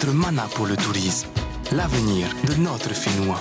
notre mana pour le tourisme, l'avenir de notre Finnois.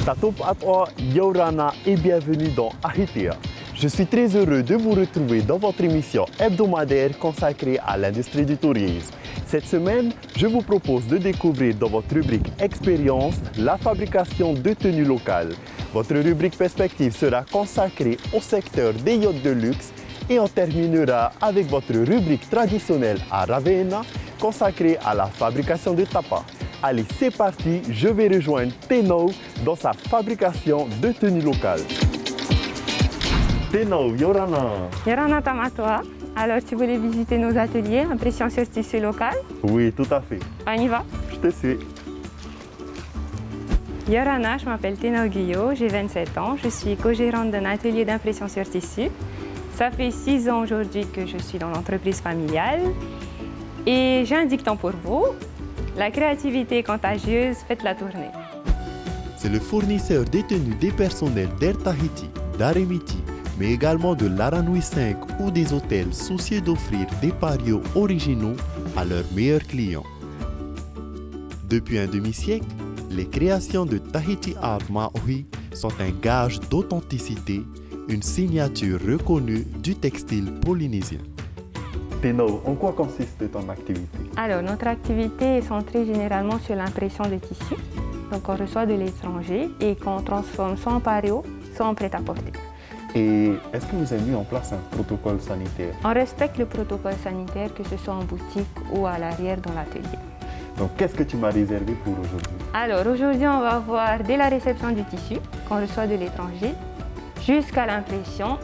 Tatop Atwa, Yorana et bienvenue dans Ahitea. Je suis très heureux de vous retrouver dans votre émission hebdomadaire consacrée à l'industrie du tourisme. Cette semaine, je vous propose de découvrir dans votre rubrique Expérience la fabrication de tenues locales. Votre rubrique Perspective sera consacrée au secteur des yachts de luxe et on terminera avec votre rubrique traditionnelle à Ravenna consacrée à la fabrication de tapas. Allez, c'est parti, je vais rejoindre Teno dans sa fabrication de tenues locales. Teno, Yorana. Yorana Tamatoa. Alors, tu voulais visiter nos ateliers, impression sur tissu local? Oui, tout à fait. On y va? Je te suis. Yorana, je m'appelle Teno Guyot, j'ai 27 ans. Je suis co-gérante d'un atelier d'impression sur tissu. Ça fait 6 ans aujourd'hui que je suis dans l'entreprise familiale. Et j'ai un dicton pour vous. La créativité est contagieuse, faites la tournée. C'est le fournisseur des tenues des personnels d'Air Tahiti, d'Aremiti, mais également de l'Aranui 5 ou des hôtels soucieux d'offrir des parios originaux à leurs meilleurs clients. Depuis un demi-siècle, les créations de Tahiti Art Maui sont un gage d'authenticité, une signature reconnue du textile polynésien. Teno, en quoi consiste ton activité? Alors, notre activité est centrée généralement sur l'impression de tissus. Donc, on reçoit de l'étranger et qu'on transforme soit en pareo, soit en prêt-à-porter. Et est-ce que vous avez mis en place un protocole sanitaire? On respecte le protocole sanitaire, que ce soit en boutique ou à l'arrière dans l'atelier. Donc, qu'est-ce que tu m'as réservé pour aujourd'hui? Alors, aujourd'hui, on va voir dès la réception du tissu qu'on reçoit de l'étranger jusqu'à l'impression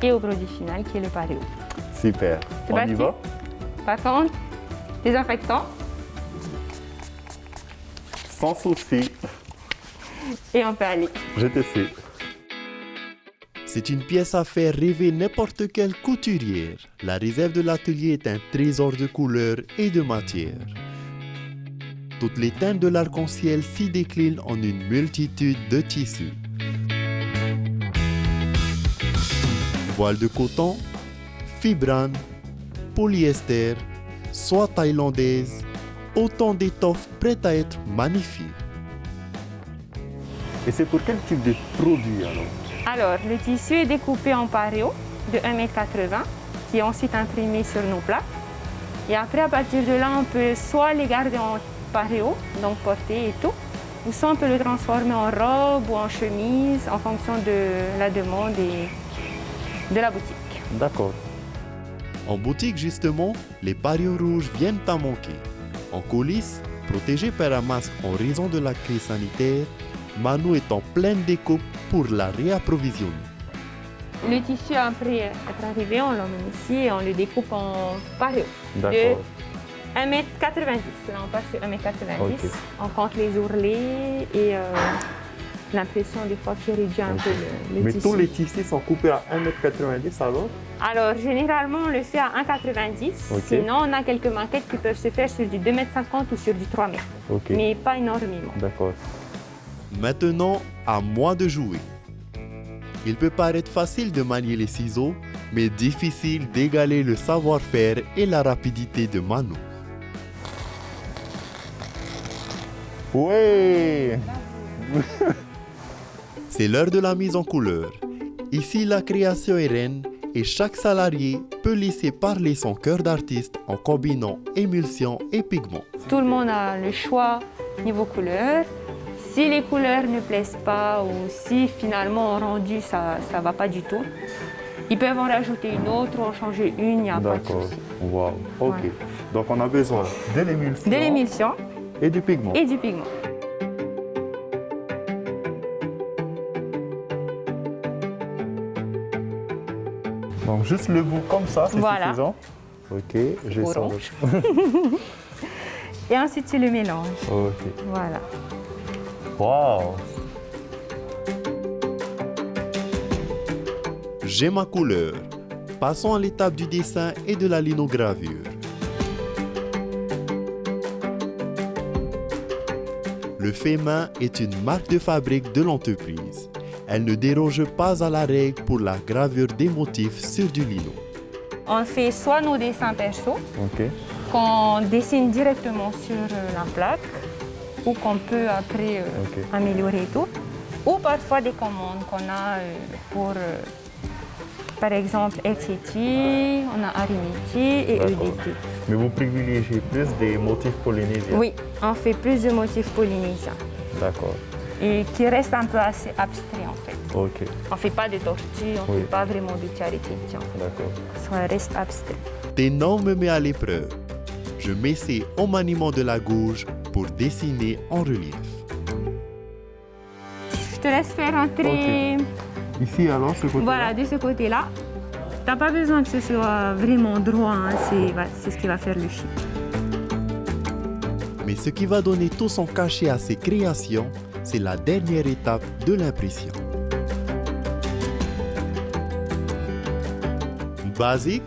et au produit final qui est le pareo. Super. C'est On parti. y va? Par contre, désinfectant. Sans souci. Et on peut aller. Je te sais. C'est une pièce à faire rêver n'importe quelle couturière. La réserve de l'atelier est un trésor de couleurs et de matières. Toutes les teintes de l'arc-en-ciel s'y déclinent en une multitude de tissus. Voile de coton, fibrane, polyester, soie thaïlandaise, autant d'étoffes prêtes à être magnifiées. Et c'est pour quel type de produit Alors, le tissu est découpé en pareo de 1,80 m qui est ensuite imprimé sur nos plaques. Et après, à partir de là, on peut soit les garder en pareo, donc porter et tout, ou soit on peut le transformer en robe ou en chemise en fonction de la demande et de la boutique. D'accord. En boutique, justement, les parios rouges viennent à manquer. En coulisses, protégés par un masque en raison de la crise sanitaire, Manu est en pleine découpe pour la réapprovisionner. Le tissu, après être arrivé, on l'emmène ici et on le découpe en pareo. D'accord. De 1,90 m. Là, on passe sur 1,90 m. Ok. On compte les ourlets et l'impression des fois qui réduit un peu le Mais tissu. tous les tissus sont coupés à 1,90 m alors? Alors, généralement, on le fait à 1,90 m. Ok. Sinon, on a quelques maquettes qui peuvent se faire sur du 2,50 m ou sur du 3 m. Ok. Mais pas énormément. D'accord. Maintenant, à moi de jouer. Il peut paraître facile de manier les ciseaux, mais difficile d'égaler le savoir-faire et la rapidité de Manu. Ouais! C'est l'heure de la mise en couleur. Ici, la création est reine et chaque salarié peut laisser parler son cœur d'artiste en combinant émulsion et pigments. Tout le monde a le choix niveau couleur. Si les couleurs ne plaisent pas ou si finalement au rendu ça ne va pas du tout, Ils peuvent en rajouter une autre ou en changer une, il n'y a pas de D'accord. souci. Wow. Ok. Ouais. Donc on a besoin de l'émulsion. De l'émulsion Et du pigment. et du pigment. Donc juste le bout comme ça, c'est Voilà. suffisant. Ok, j'ai ça. orange. Et ensuite, tu le mélanges. Ok. Voilà. Wow. J'ai ma couleur. Passons à l'étape du dessin et de la linogravure. Le fait main est une marque de fabrique de l'entreprise. Elle ne déroge pas à la règle pour la gravure des motifs sur du lino. On fait soit nos dessins perso, Ok. qu'on dessine directement sur la plaque, ou qu'on peut après Ok. améliorer et tout, ou parfois des commandes qu'on a pour, par exemple, Etsy, on a Arimeti et D'accord. EDT. Mais vous privilégiez plus des motifs polynésiens. Oui, on fait plus de motifs polynésiens D'accord. et qui restent un peu assez abstraits en fait. Ok. On ne fait pas de tortues, on ne Oui. fait pas vraiment de charity, en fait. D'accord. Ça reste abstrait. Ténon me met à l'épreuve. Je m'essaie au maniement de la gouge pour dessiner en relief. Je te laisse faire entrer. Ici alors, ce côté. Voilà, de ce côté-là. Tu n'as pas besoin que ce soit vraiment droit, hein. C'est ce qui va faire le chic. Mais ce qui va donner tout son cachet à ces créations, c'est la dernière étape de l'impression. Basique,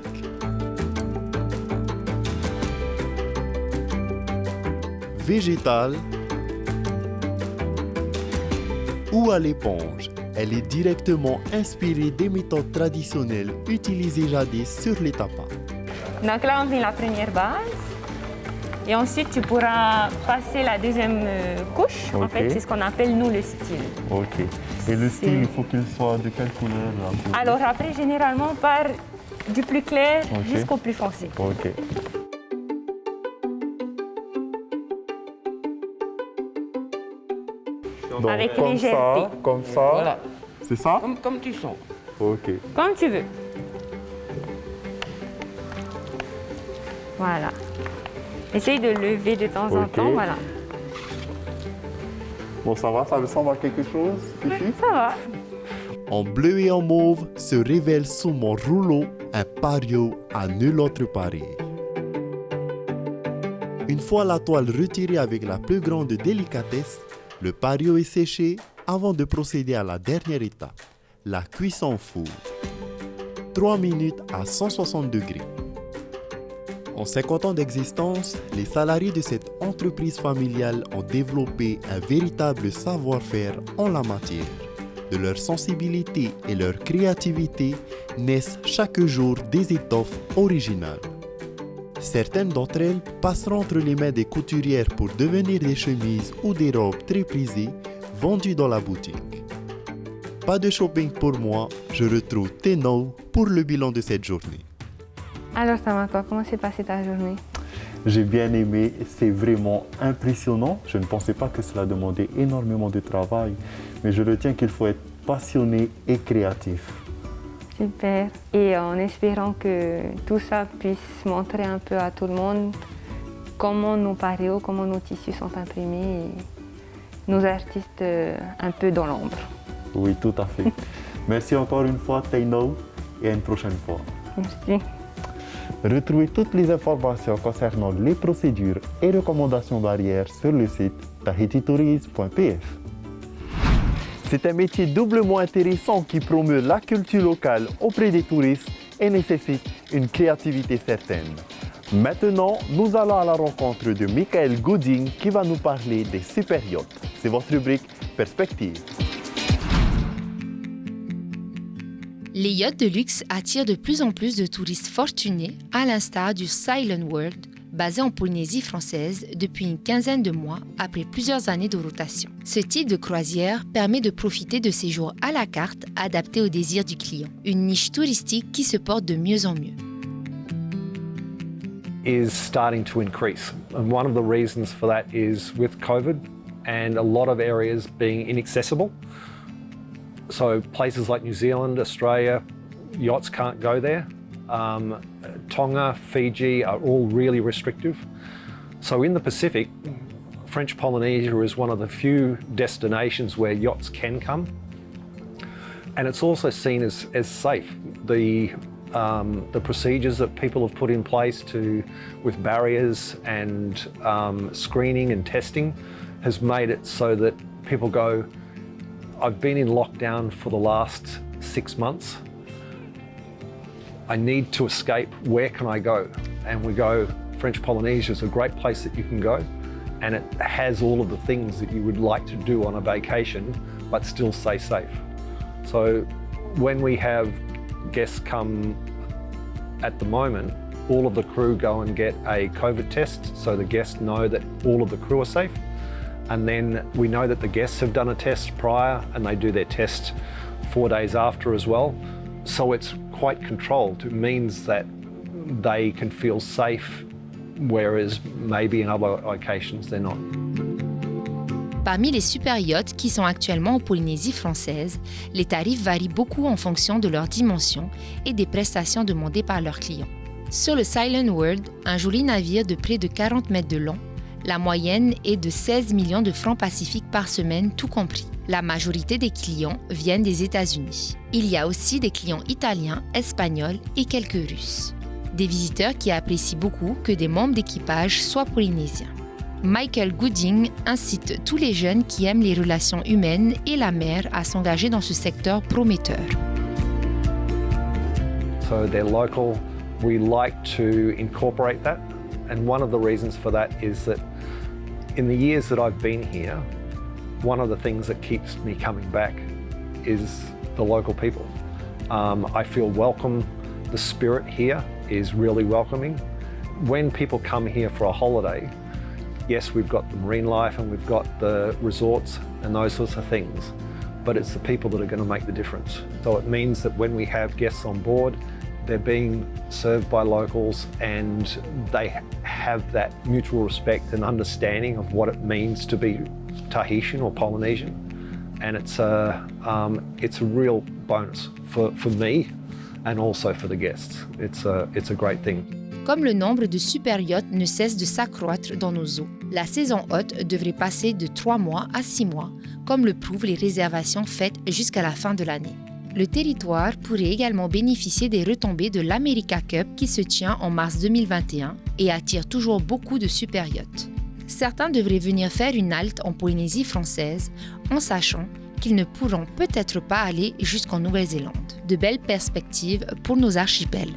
végétale ou à l'éponge. Elle est directement inspirée des méthodes traditionnelles utilisées jadis sur les tapas. Donc là, on met la première base. Et ensuite, tu pourras passer la deuxième couche. En Ok. fait, c'est ce qu'on appelle, nous, le style. Ok. Et le style, il faut qu'il soit de quelle couleur là? Alors après, généralement, on part du plus clair Ok. jusqu'au plus foncé. Ok. Donc, Avec comme légèreté. ça, comme ça. Voilà, C'est ça? comme tu sens. Ok. Comme tu veux. Voilà. Essaye de lever de temps en Ok. temps, voilà. Bon, ça va, ça ressemble à quelque chose ici? Ça va. En bleu et en mauve se révèle sous mon rouleau un pario à nul autre pareil. Une fois la toile retirée avec la plus grande délicatesse, le pario est séché avant de procéder à la dernière étape, la cuisson au four. 3 minutes à 160 degrés. En 50 ans d'existence, les salariés de cette entreprise familiale ont développé un véritable savoir-faire en la matière. De leur sensibilité et leur créativité naissent chaque jour des étoffes originales. Certaines d'entre elles passeront entre les mains des couturières pour devenir des chemises ou des robes très prisées vendues dans la boutique. Pas de shopping pour moi, je retrouve Ténon pour le bilan de cette journée. Alors, Tamako, comment s'est passée ta journée? J'ai bien aimé, c'est vraiment impressionnant. Je ne pensais pas que cela demandait énormément de travail, mais je retiens qu'il faut être passionné et créatif. Super. Et en espérant que tout ça puisse montrer un peu à tout le monde comment nos parios, comment nos tissus sont imprimés et nos artistes un peu dans l'ombre. Oui, tout à fait. Merci encore une fois, Ténon, et à une prochaine fois. Merci. Retrouvez toutes les informations concernant les procédures et recommandations barrières sur le site tahititourisme.pf. C'est un métier doublement intéressant qui promeut la culture locale auprès des touristes et nécessite une créativité certaine. Maintenant, nous allons à la rencontre de Michael Gooding qui va nous parler des super yachts. C'est votre rubrique Perspective. Les yachts de luxe attirent de plus en plus de touristes fortunés, à l'instar du Silent World, basé en Polynésie française depuis une quinzaine de mois après plusieurs années de rotation. Ce type de croisière permet de profiter de séjours à la carte adaptés aux désirs du client, une niche touristique qui se porte de mieux en mieux. Is starting to increase. And one of the reasons for that is with COVID and a lot of areas being inaccessible. So places like New Zealand, Australia, yachts can't go there. Tonga, Fiji are all really restrictive. So in the Pacific, French Polynesia is one of the few destinations where yachts can come. And it's also seen as safe. The procedures that people have put in place with barriers and screening and testing has made it so that people go, I've been in lockdown for the last 6 months. I need to escape, where can I go? And we go, French Polynesia is a great place that you can go, and it has all of the things that you would like to do on a vacation, but still stay safe. So when we have guests come at the moment, all of the crew go and get a COVID test, so the guests know that all of the crew are safe. And then we know that the guests have done a test prior, and they do their test 4 days after as well. So it's quite controlled. It means that they can feel safe, whereas maybe in other occasions they're not. Parmi les super yachts qui sont actuellement en Polynésie française, les tarifs varient beaucoup en fonction de leur dimension et des prestations demandées par leurs clients. Sur le Silent World, un joli navire de près de 40 mètres de long, la moyenne est de 16 millions de francs pacifiques par semaine, tout compris. La majorité des clients viennent des États-Unis. Il y a aussi des clients italiens, espagnols et quelques Russes. Des visiteurs qui apprécient beaucoup que des membres d'équipage soient polynésiens. Michael Gooding incite tous les jeunes qui aiment les relations humaines et la mer à s'engager dans ce secteur prometteur. So they're local. We like to incorporate that. And one of the reasons for that is that in the years that I've been here, one of the things that keeps me coming back is the local people. I feel welcome. The spirit here is really welcoming. When people come here for a holiday, yes, we've got the marine life and we've got the resorts and those sorts of things, but it's the people that are going to make the difference. So it means that when we have guests on board, they're being served by locals and they have that mutual respect and understanding of what it means to be Tahitian or Polynesian. And it's a real bonus for me and also for the guests. It's a great thing. Comme le nombre de super yachts ne cesse de s'accroître dans nos eaux, la saison haute devrait passer de 3 mois à 6 mois, comme le prouvent les réservations faites jusqu'à la fin de l'année. Le territoire pourrait également bénéficier des retombées de l'America Cup qui se tient en mars 2021 et attire toujours beaucoup de super yachts. Certains devraient venir faire une halte en Polynésie française en sachant qu'ils ne pourront peut-être pas aller jusqu'en Nouvelle-Zélande. De belles perspectives pour nos archipels.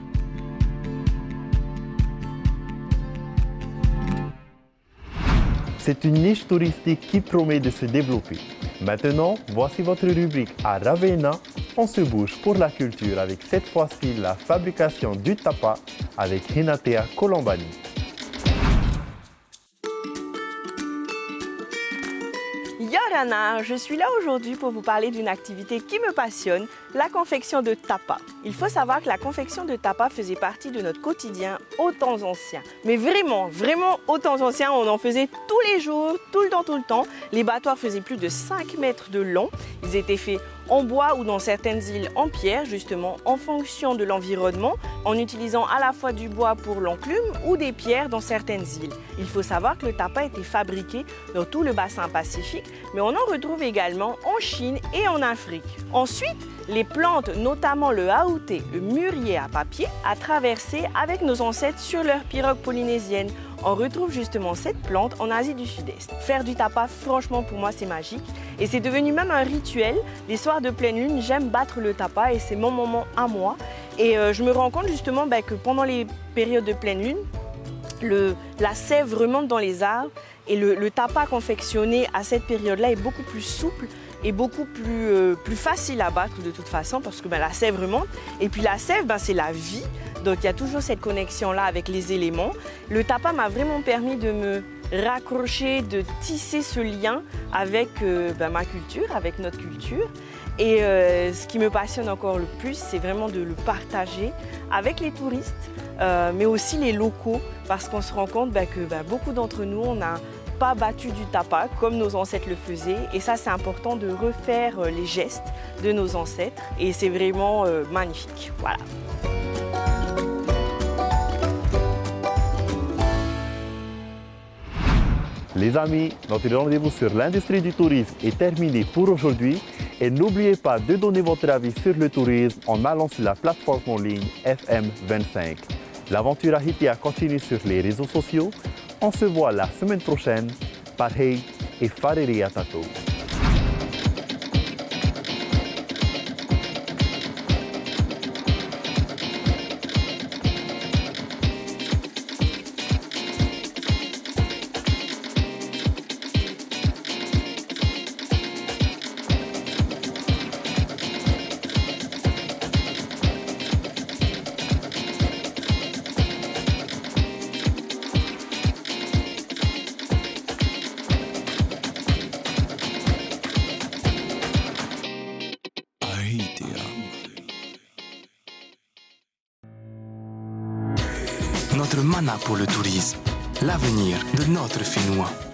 C'est une niche touristique qui promet de se développer. Maintenant, voici votre rubrique à Ravenna. On se bouge pour la culture avec cette fois-ci la fabrication du tapa avec Hinatea Colombani. Yorana, je suis là aujourd'hui pour vous parler d'une activité qui me passionne, la confection de tapa. Il faut savoir que la confection de tapa faisait partie de notre quotidien aux temps anciens. Mais vraiment, vraiment aux temps anciens, on en faisait tous les jours, tout le temps. Les battoirs faisaient plus de 5 mètres de long. Ils étaient faits en bois ou dans certaines îles en pierre, justement en fonction de l'environnement, en utilisant à la fois du bois pour l'enclume ou des pierres dans certaines îles. Il faut savoir que le tapa était fabriqué dans tout le bassin pacifique, mais on en retrouve également en Chine et en Afrique. Ensuite, les plantes, notamment le aouté, le mûrier à papier, a traversé avec nos ancêtres sur leur pirogue polynésienne. On retrouve justement cette plante en Asie du Sud-Est. Faire du tapa, franchement, pour moi, c'est magique. Et c'est devenu même un rituel. Les soirs de pleine lune, j'aime battre le tapa et c'est mon moment à moi. Et je me rends compte justement que pendant les périodes de pleine lune, la sève remonte dans les arbres et le tapa confectionné à cette période-là est beaucoup plus souple et beaucoup plus facile à battre de toute façon parce que la sève remonte. Et puis la sève, c'est la vie. Donc il y a toujours cette connexion-là avec les éléments. Le tapa m'a vraiment permis de me raccrocher, de tisser ce lien avec ma culture, avec notre culture. Et ce qui me passionne encore le plus, c'est vraiment de le partager avec les touristes, mais aussi les locaux, parce qu'on se rend compte que beaucoup d'entre nous, on n'a pas battu du tapa comme nos ancêtres le faisaient. Et ça, c'est important de refaire les gestes de nos ancêtres. Et c'est vraiment magnifique. Voilà. Les amis, notre rendez-vous sur l'industrie du tourisme est terminé pour aujourd'hui. Et n'oubliez pas de donner votre avis sur le tourisme en allant sur la plateforme en ligne FM25. L'aventure Ahitia continue sur les réseaux sociaux. On se voit la semaine prochaine. Parhei et Fareri Atato. Notre mana pour le tourisme, l'avenir de notre Finnois.